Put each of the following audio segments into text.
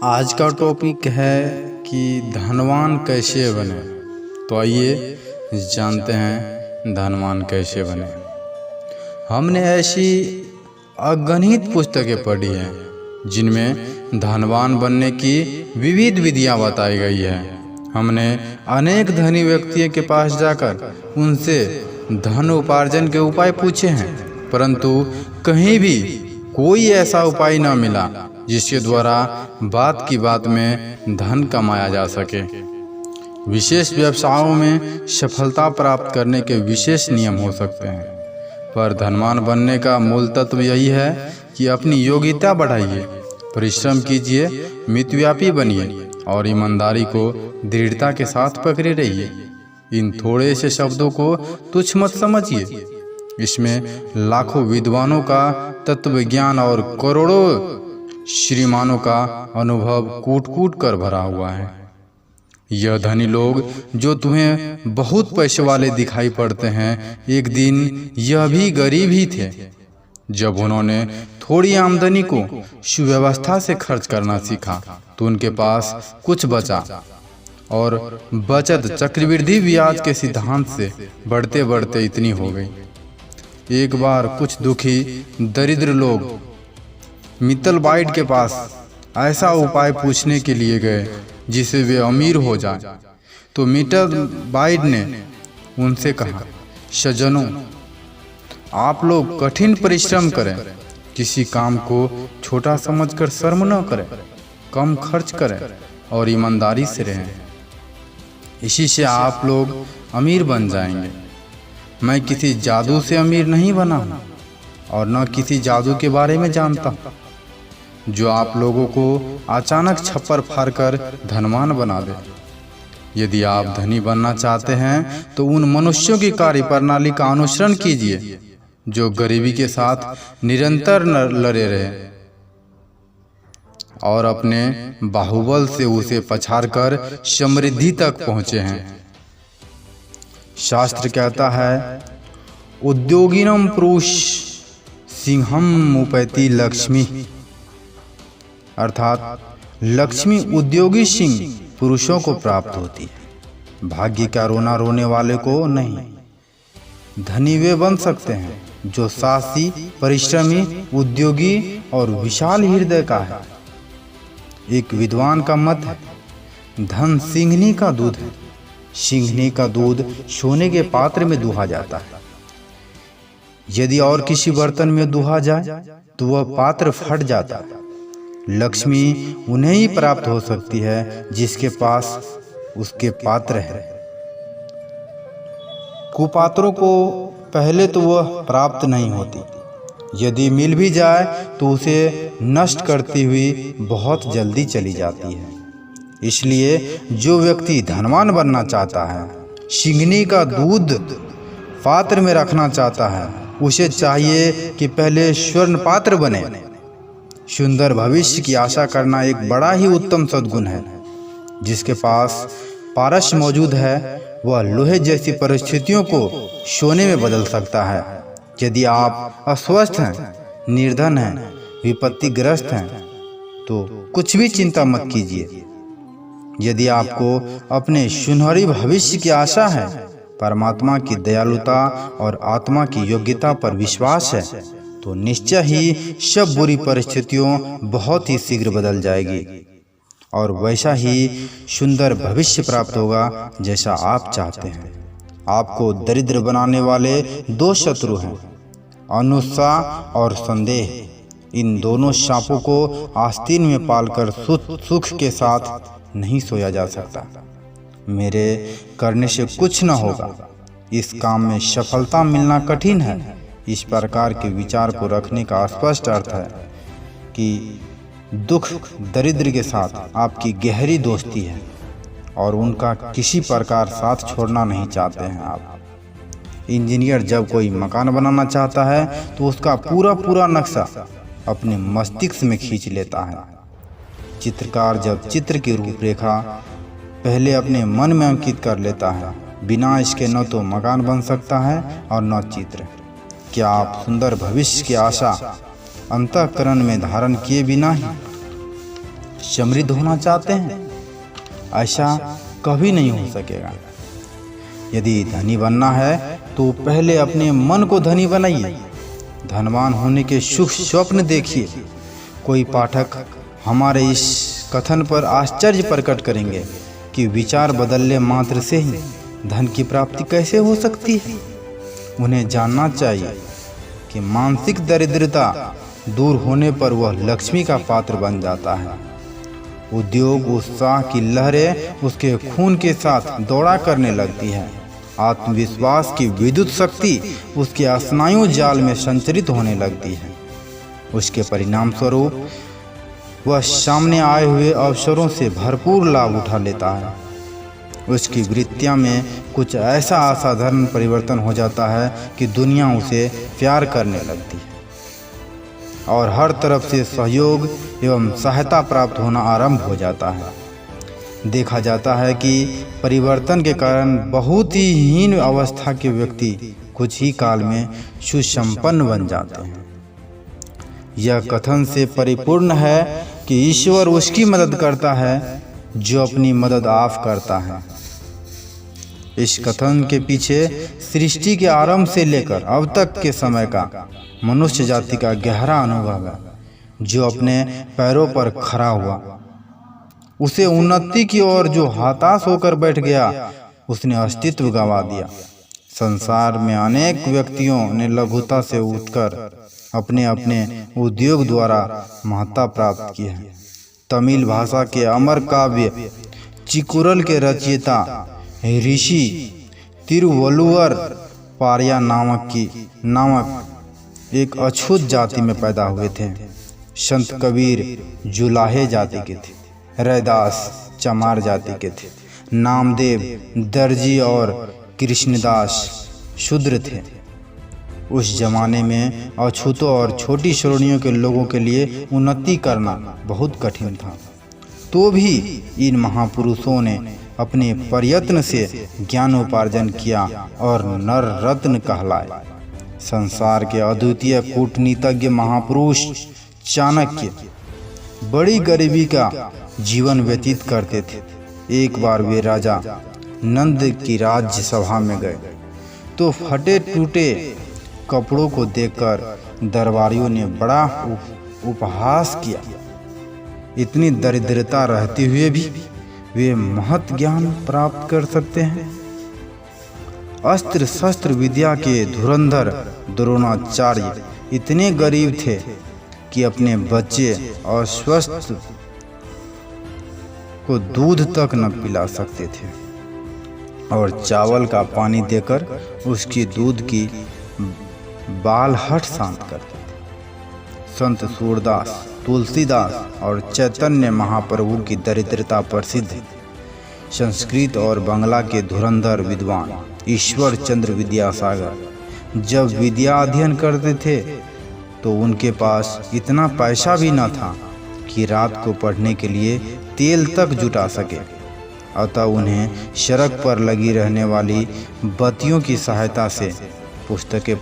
आज का टॉपिक है कि धनवान कैसे बने। तो आइए जानते हैं धनवान कैसे बने। हमने ऐसी अगणित पुस्तकें पढ़ी हैं जिनमें धनवान बनने की विविध विधियां बताई गई हैं। हमने अनेक धनी व्यक्तियों के पास जाकर उनसे धन उपार्जन के उपाय पूछे हैं, परंतु कहीं भी कोई ऐसा उपाय न मिला जिसके द्वारा बात की बात में धन कमाया जा सके। विशेष व्यवसायों में सफलता प्राप्त करने के विशेष नियम हो सकते हैं, पर धनवान बनने का मूल तत्व यही है कि अपनी योग्यता बढ़ाइए, परिश्रम कीजिए, मितव्यापी बनिए और ईमानदारी को दृढ़ता के साथ पकड़े रहिए। इन थोड़े से शब्दों को तुच्छ मत समझिए। इसमें लाखों विद्वानों का तत्व ज्ञान और करोड़ों श्रीमानों का अनुभव कूट कूट कर भरा हुआ है। यह धनी लोग जो तुम्हें बहुत पैसे वाले दिखाई पड़ते हैं, एक दिन यह भी गरीब ही थे। जब उन्होंने थोड़ी आमदनी को सुव्यवस्था से खर्च करना सीखा तो उनके पास कुछ बचा और बचत चक्रवृद्धि ब्याज के सिद्धांत से बढ़ते बढ़ते इतनी हो गई। एक बार कुछ दुखी दरिद्र लोग मित्तल बाइट के पास ऐसा उपाय पूछने के लिए गए जिससे वे अमीर हो जाएं। तो मित्तल बाइट ने उनसे कहा, सज्जनों, आप लोग कठिन परिश्रम करें, किसी काम को छोटा समझकर शर्म न करें, कम खर्च करें और ईमानदारी से रहें। इसी से आप लोग अमीर बन जाएंगे। मैं किसी जादू से अमीर नहीं बना हूँ और न किसी जादू के बारे में जानता हूँ जो आप लोगों को अचानक छप्पर फाड़ कर धनवान बना दे। यदि आप धनी बनना चाहते हैं तो उन मनुष्यों की कार्यप्रणाली का अनुसरण कीजिए जो गरीबी के साथ निरंतर लड़े रहे और अपने बाहुबल से उसे पछाड़कर समृद्धि तक पहुँचे हैं। शास्त्र कहता है, उद्योगिनम पुरुष सिंहम उपैति लक्ष्मी, अर्थात लक्ष्मी उद्योगी सिंह पुरुषों को प्राप्त होती है, भाग्य का रोना रोने वाले को नहीं। धनी वे बन सकते हैं जो साहसी, परिश्रमी, उद्योगी और विशाल हृदय का है। एक विद्वान का मत है, धन सिंहनी का दूध है। सिंहनी का दूध सोने के पात्र में दुहा जाता है। यदि और किसी बर्तन में दुहा जाए तो वह पात्र फट जाता है। लक्ष्मी उन्हें ही प्राप्त हो सकती है जिसके पास उसके पात्र है। कुपात्रों को पहले तो वह प्राप्त नहीं होती, यदि मिल भी जाए तो उसे नष्ट करती हुई बहुत जल्दी चली जाती है। इसलिए जो व्यक्ति धनवान बनना चाहता है, सिंहनी का दूध पात्र में रखना चाहता है, उसे चाहिए कि पहले स्वर्ण पात्र बने। सुंदर भविष्य की आशा करना एक बड़ा ही उत्तम सद्गुण है। जिसके पास पारस मौजूद है वह लोहे जैसी परिस्थितियों को सोने में बदल सकता है। यदि आप अस्वस्थ हैं, निर्धन हैं, विपत्तिग्रस्त हैं तो कुछ भी चिंता मत कीजिए। यदि आपको अपने सुनहरी भविष्य की आशा है, परमात्मा की दयालुता और आत्मा की योग्यता पर विश्वास है, तो निश्चय ही सब बुरी परिस्थितियों बहुत ही शीघ्र बदल जाएगी और वैसा ही सुंदर भविष्य प्राप्त होगा जैसा आप चाहते हैं। आपको दरिद्र बनाने वाले दो शत्रु हैं, अनुत्साह और संदेह। इन दोनों सांपों को आस्तीन में पालकर सुख के साथ नहीं सोया जा सकता। मेरे करने से कुछ न होगा, इस काम में सफलता मिलना कठिन है। इस प्रकार के विचार को रखने का स्पष्ट अर्थ है कि दुख दरिद्र के साथ आपकी गहरी दोस्ती है और उनका किसी प्रकार साथ छोड़ना नहीं चाहते हैं आप। इंजीनियर जब कोई मकान बनाना चाहता है तो उसका पूरा नक्शा अपने मस्तिष्क में खींच लेता है। चित्रकार जब चित्र की रूपरेखा पहले अपने मन में अंकित कर लेता है, बिना इसके न तो मकान बन सकता है और न चित्र। क्या आप सुंदर भविष्य की आशा अंतःकरण में धारण किए बिना ही समृद्ध होना चाहते हैं? ऐसा कभी नहीं हो सकेगा। यदि धनी बनना है तो पहले अपने मन को धनी बनाइए, धनवान होने के शुभ स्वप्न देखिए। कोई पाठक हमारे इस कथन पर आश्चर्य प्रकट करेंगे कि विचार बदलने मात्र से ही धन की प्राप्ति कैसे हो सकती है। उन्हें जानना चाहिए कि मानसिक दरिद्रता दूर होने पर वह लक्ष्मी का पात्र बन जाता है। उद्योग उत्साह की लहरें उसके खून के साथ दौड़ा करने लगती है। आत्मविश्वास की विद्युत शक्ति उसके स्नायु जाल में संचरित होने लगती है। उसके परिणाम स्वरूप वह सामने आए हुए अवसरों से भरपूर लाभ उठा लेता है। उसकी वृत्तियां में कुछ ऐसा असाधारण परिवर्तन हो जाता है कि दुनिया उसे प्यार करने लगती है और हर तरफ से सहयोग एवं सहायता प्राप्त होना आरंभ हो जाता है। देखा जाता है कि परिवर्तन के कारण बहुत ही हीन अवस्था के व्यक्ति कुछ ही काल में सुसंपन्न बन जाते हैं। यह कथन से परिपूर्ण है कि ईश्वर उसकी मदद करता है जो अपनी मदद आप करता है। इस कथन के पीछे सृष्टि के आरंभ से लेकर अब तक के समय का मनुष्य जाति का गहरा अनुभव है। जो अपने पैरों पर खड़ा हुआ उसे उन्नति की ओर, जो हताश होकर बैठ गया उसने अस्तित्व गंवा दिया। संसार में अनेक व्यक्तियों ने लघुता से उठकर अपने अपने उद्योग द्वारा महत्ता प्राप्त की है। तमिल भाषा के अमर काव्य चिकुरल के रचयिता ऋषि तिरुवल्लुवर पारिया नामक एक अछूत जाति में पैदा हुए थे। संत कबीर जुलाहे जाति के थे, रैदास चमार जाति के थे, नामदेव दर्जी और कृष्णदास शूद्र थे। उस जमाने में अछूतों और छोटी श्रेणियों के लोगों के लिए उन्नति करना बहुत कठिन था। तो भी इन महापुरुषों ने अपने प्रयत्न से ज्ञानोपार्जन किया और नर रत्न कहलाए। संसार के अद्वितीय कूटनीतिज्ञ महापुरुष चाणक्य बड़ी गरीबी का जीवन व्यतीत करते थे। एक बार वे राजा नंद की राज्य सभा में गए तो फटे टूटे कपड़ों को देखकर दरबारियों ने बड़ा उपहास किया। इतनी दरिद्रता रहते हुए भी वे महत ज्ञान प्राप्त कर सकते हैं। अस्त्र शस्त्र विद्या के धुरंधर द्रोणाचार्य इतने गरीब थे कि अपने बच्चे और स्वस्थ को दूध तक न पिला सकते थे और चावल का पानी देकर उसकी दूध की बाल हट शांत करते थे। संत सूरदास, तुलसीदास और चैतन्य महाप्रभु की दरिद्रता प्रसिद्ध है। संस्कृत और बांग्ला के धुरंधर विद्वान ईश्वर चंद्र विद्यासागर जब विद्या अध्ययन करते थे तो उनके पास इतना पैसा भी न था कि रात को पढ़ने के लिए तेल तक जुटा सके। अतः उन्हें सड़क पर लगी रहने वाली बत्तियों की सहायता से पुस्तकें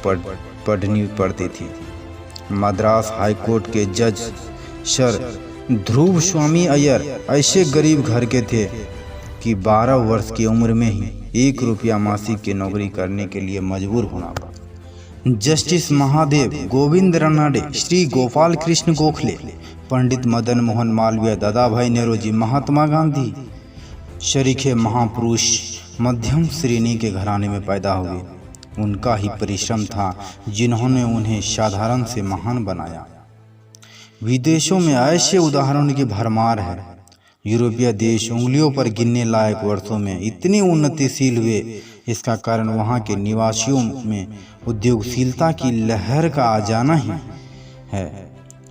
पढ़नी पड़ती थी। मद्रास हाईकोर्ट के जज सर ध्रुव स्वामी अय्यर ऐसे गरीब घर के थे कि 12 वर्ष की उम्र में ही 1 रुपया मासिक की नौकरी करने के लिए मजबूर होना पड़ा। जस्टिस महादेव, गोविंद रनाडे, श्री गोपाल कृष्ण गोखले, पंडित मदन मोहन मालवीय, दादा भाई नेहरू, महात्मा गांधी शरीखे महापुरुष मध्यम श्रेणी के घराने में पैदा हुए। उनका ही परिश्रम था जिन्होंने उन्हें साधारण से महान बनाया। विदेशों में ऐसे उदाहरणों की भरमार है। यूरोपीय देश उंगलियों पर गिनने लायक वर्षों में इतने उन्नतिशील हुए, इसका कारण वहाँ के निवासियों में उद्योगशीलता की लहर का आ जाना ही है।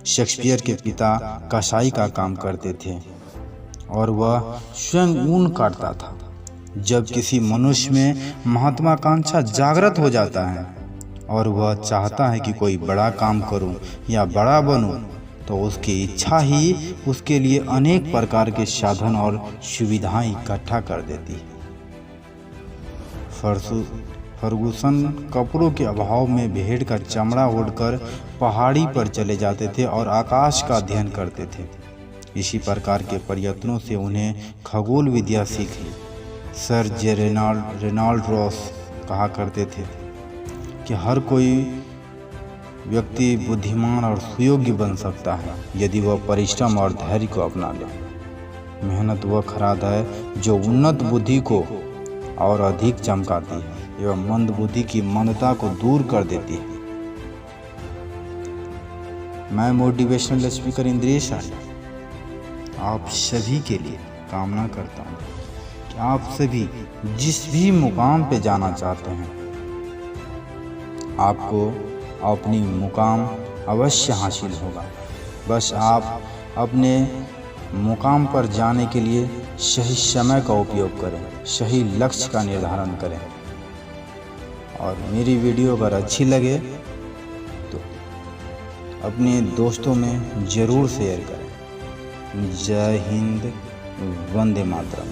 शेक्सपियर के पिता कसाई का काम करते थे और वह स्वयं ऊन काटता था। जब किसी मनुष्य में महत्वाकांक्षा जागृत हो जाता है और वह चाहता है कि कोई बड़ा काम करूं या बड़ा बनूं, तो उसकी इच्छा ही उसके लिए अनेक प्रकार के साधन और सुविधाएं इकट्ठा कर देती है। फर्गुसन कपड़ों के अभाव में भेड़ का चमड़ा ओढ़कर पहाड़ी पर चले जाते थे और आकाश का अध्ययन करते थे। इसी प्रकार के प्रयत्नों से उन्हें खगोल विद्या सीखी। सर जे रेनॉल्ड रॉस कहा करते थे कि हर कोई व्यक्ति बुद्धिमान और सुयोग्य बन सकता है यदि वह परिश्रम और धैर्य को अपना ले। मेहनत वह खराद है जो उन्नत बुद्धि को और अधिक चमकाती है एवं मंद बुद्धि की मंदता को दूर कर देती है। मैं मोटिवेशनल स्पीकर इंद्रेश आर्य आप सभी के लिए कामना करता हूँ कि आप सभी जिस भी मुकाम पे जाना चाहते हैं आपको अपनी मुकाम अवश्य हासिल होगा। बस आप अपने मुकाम पर जाने के लिए सही समय का उपयोग करें, सही लक्ष्य का निर्धारण करें। और मेरी वीडियो अगर अच्छी लगे तो अपने दोस्तों में ज़रूर शेयर करें। जय हिंद, वंदे मातरम।